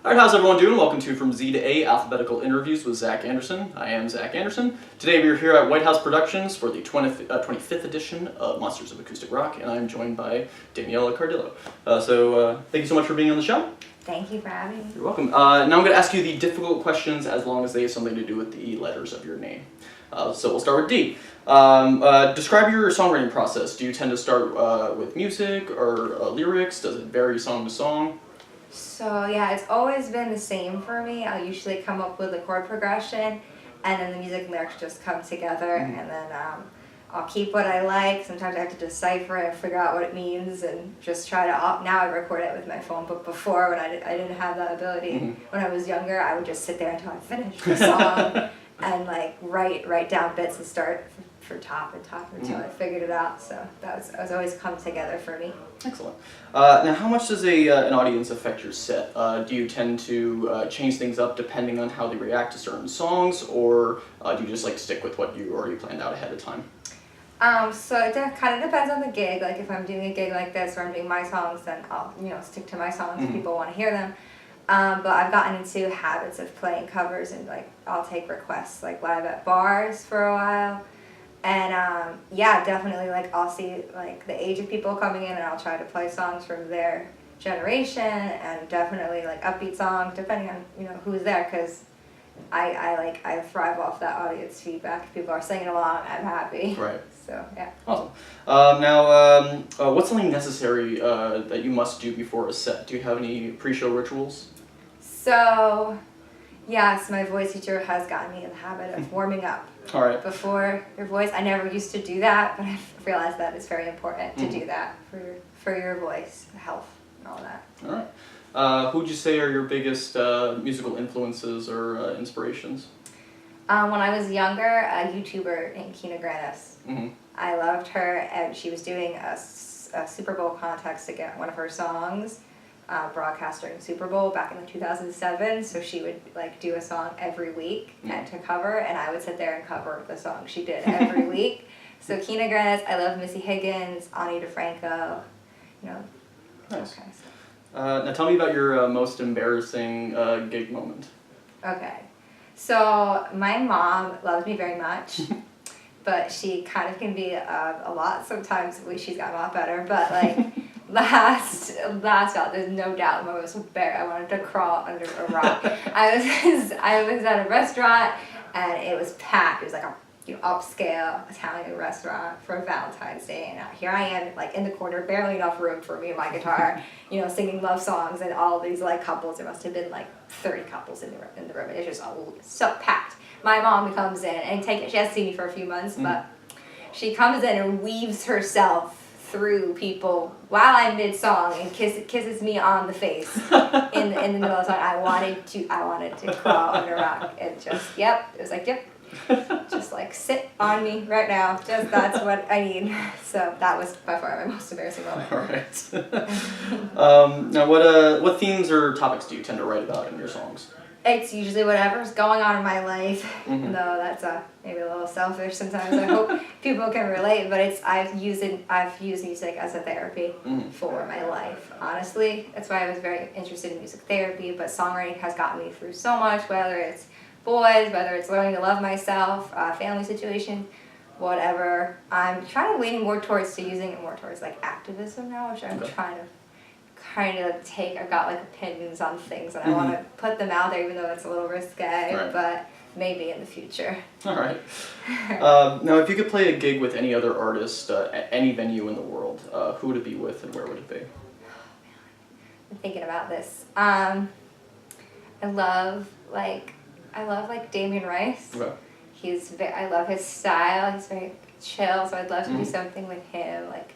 Alright, how's everyone doing? Welcome to From Z to A, Alphabetical Interviews with Zach Andersen. I am Zach Andersen. Today we are here at White House Productions for the 25th edition of Monsters of Acoustic Rock, and I'm joined by Daniela Cardillo. Thank you so much for being on the show. Thank you for having me. You're welcome. Now I'm going to ask you the difficult questions as long as they have something to do with the letters of your name. So we'll start with D. Describe your songwriting process. Do you tend to start with music or lyrics? Does it vary song to song? So yeah, it's always been the same for me. I'll usually come up with a chord progression, and then the music and lyrics just come together, and then I'll keep what I like. Sometimes I have to decipher it and figure out what it means and just try to, now I record it with my phone, but before when I didn't have that ability, when I was younger, I would just sit there until I finished the song and like write down bits and start for top until I figured it out. So that was always come together for me. Excellent. Now, how much does an audience affect your set? Do you tend to change things up depending on how they react to certain songs, or do you just like stick with what you already planned out ahead of time? So it kind of depends on the gig. Like if I'm doing a gig like this where I'm doing my songs, then I'll stick to my songs if people want to hear them. But I've gotten into habits of playing covers, and like I'll take requests like live at bars for a while. And yeah, definitely like I'll see like the age of people coming in, and I'll try to play songs from their generation, and definitely like upbeat songs depending on who's there, because I thrive off that audience feedback. If people are singing along, I'm happy. Right. So yeah. Awesome. Now, what's something necessary that you must do before a set? Do you have any pre-show rituals? So yes, my voice teacher has gotten me in the habit of warming up. All right. Before your voice. I never used to do that, but I've realized that it's very important to do that for your voice health and all that. All right. Who would you say are your biggest musical influences or inspirations? When I was younger, a YouTuber named Kina Grannis. I loved her, and she was doing a Super Bowl contest to get one of her songs broadcast during Super Bowl back in 2007. So she would like do a song every week and to cover, and I would sit there and cover the song she did every week. So Kina Grannis, I love Missy Higgins, Ani DeFranco, Nice. Okay. Now tell me about your most embarrassing gig moment. Okay. So my mom loves me very much, but she kind of can be a lot sometimes. She's gotten a lot better, but like last out, there's no doubt I was embarrassed. I wanted to crawl under a rock. I was at a restaurant, and it was packed. It was like a upscale Italian restaurant for Valentine's Day, and here I am like in the corner, barely enough room for me and my guitar, singing love songs, and all these like couples. There must have been like 30 couples in the room. It's just so packed. My mom comes in and she hasn't seen me for a few months, but she comes in and weaves herself through people while I'm mid-song and kisses me on the face in the middle of the song. I wanted to crawl under a rock, and just it was like just like sit on me right now. Just that's what I need. So that was by far my most embarrassing moment. All right. Now, what themes or topics do you tend to write about in your songs? It's usually whatever's going on in my life, though that's maybe a little selfish sometimes. I hope people can relate, but I've used music as a therapy for my life. Honestly, that's why I was very interested in music therapy. But songwriting has gotten me through so much, whether it's boys, whether it's learning to love myself, family situation, whatever. I'm trying to lean more towards using it more towards like activism now, which I'm trying to kind of take. I've got like opinions on things, and I want to put them out there, even though it's a little risque, but maybe in the future. All right. Now, if you could play a gig with any other artist at any venue in the world, who would it be with, and where would it be? I'm thinking about this. I love Damien Rice. Okay. I love his style. He's very chill, so I'd love to do something with him, like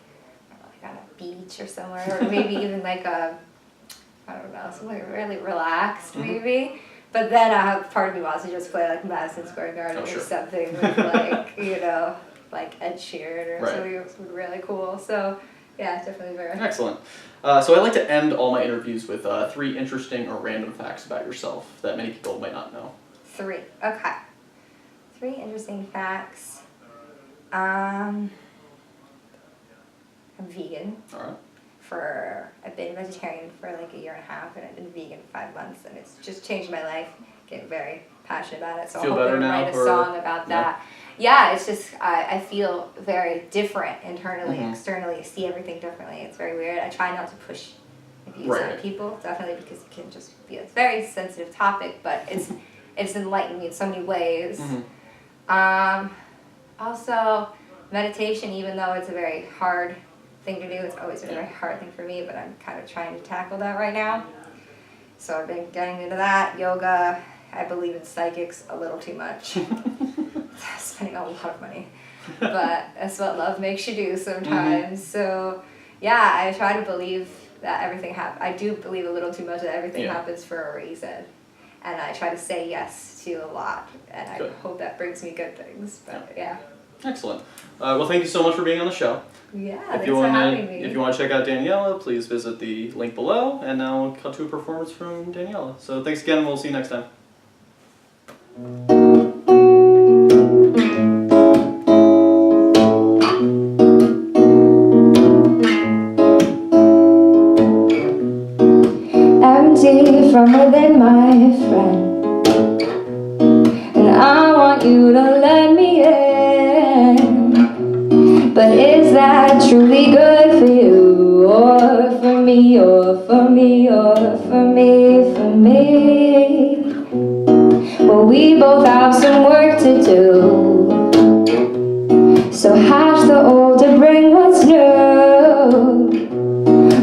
on a beach or somewhere, or maybe even like something really relaxed, maybe. But then part of me wants to just play like Madison Square Garden or something with like Ed Sheeran or something. It would be really cool. So yeah, definitely very excellent. So I like to end all my interviews with 3 interesting or random facts about yourself that many people might not know. 3. Okay. 3 interesting facts. I'm vegan. All right. I've been vegetarian for like a year and a half, and I've been vegan 5 months, and it's just changed my life. Getting very passionate about it, so I'm hoping to write a song about that. Yeah, it's just I feel very different internally, externally, see everything differently. It's very weird. I try not to push my views on people, definitely, because it can just be a very sensitive topic, but it's enlightened me in so many ways. Also, meditation, even though it's a very hard thing to do, it's always been a very hard thing for me, but I'm kind of trying to tackle that right now. So I've been getting into that. Yoga, I believe in psychics a little too much. Spending a lot of money. But that's what love makes you do sometimes. So yeah, I try to believe that everything happens. I do believe a little too much that everything happens for a reason. And I try to say yes to a lot. And I hope that brings me good things. But yeah. Excellent. Well, thank you so much for being on the show. Yeah, thanks for having me. If you want to check out Daniela, please visit the link below. And now we'll cut to a performance from Daniela. So thanks again, and we'll see you next time. Empty from within, my friend, and I want you to let me in. But is that truly good for you, or for me, or for me, or for me, for me? Well, we both have some work to do, so hash the old to bring what's new.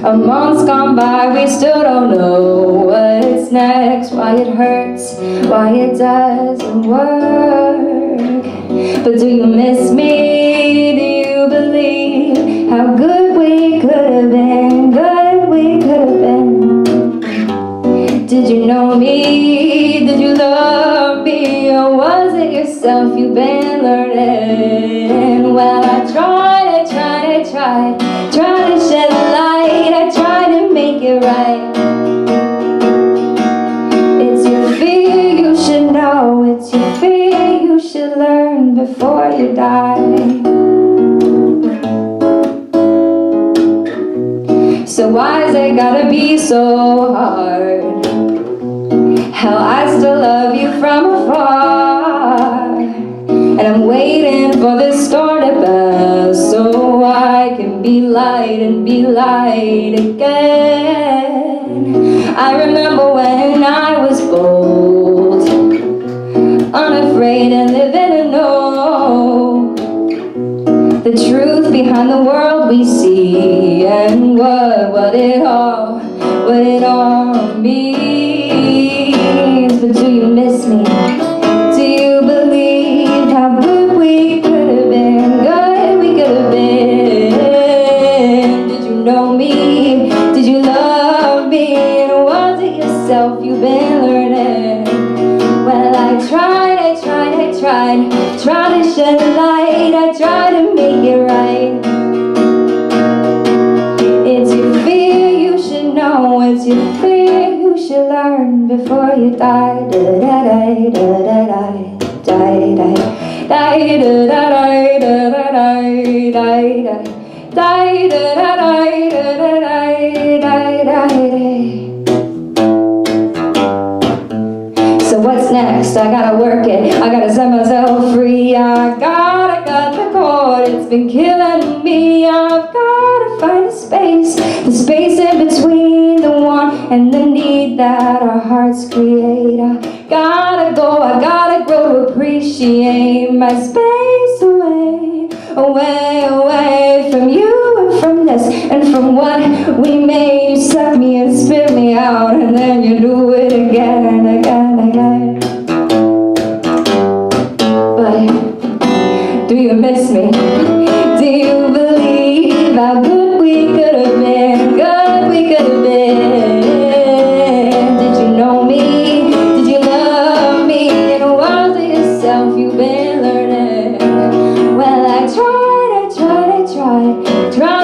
A month's gone by, we still don't know what's next, why it hurts, why it doesn't work. But do you miss me? Do you believe how good we could have been, good we could have been? Did you know me? Did you love me? Or was it yourself you've been learning? Well, I tried to shed light, I tried to make it right. It's your fear you should know, it's your fear you should learn before you die. So why's it gotta be so hard? Hell, I still love you from afar, and I'm waiting for this storm to pass so I can be light and be light again. I remember when I was bold, unafraid and living to know the truth behind the world we see, and what it all means. But do you miss me? Do you believe how good we could have been, good we could have been? Did you know me? Did you love me? And was it yourself you've been learning? Well, I tried to shed light, I tried to make it right. It's your fear you should know, it's your fear you should learn before you die. So what's next? I gotta work it, I gotta set myself free. I gotta cut the cord, it's been killing me. I've gotta find a space, the space in between the want and the need that our hearts create. I gotta go, I gotta grow to appreciate my space away, away from you and from this and from what we made. You suck me and spit me out, and then you do it again and again and again. But do you miss me? Do you believe how good we could have been, good we could have been? Did you know me? Did you love me? And was it yourself you've been learning? Well, I tried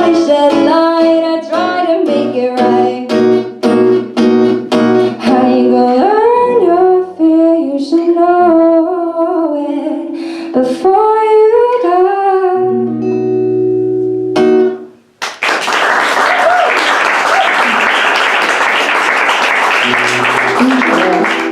to shed light, I tried to make it right. How you gonna learn? Thank you.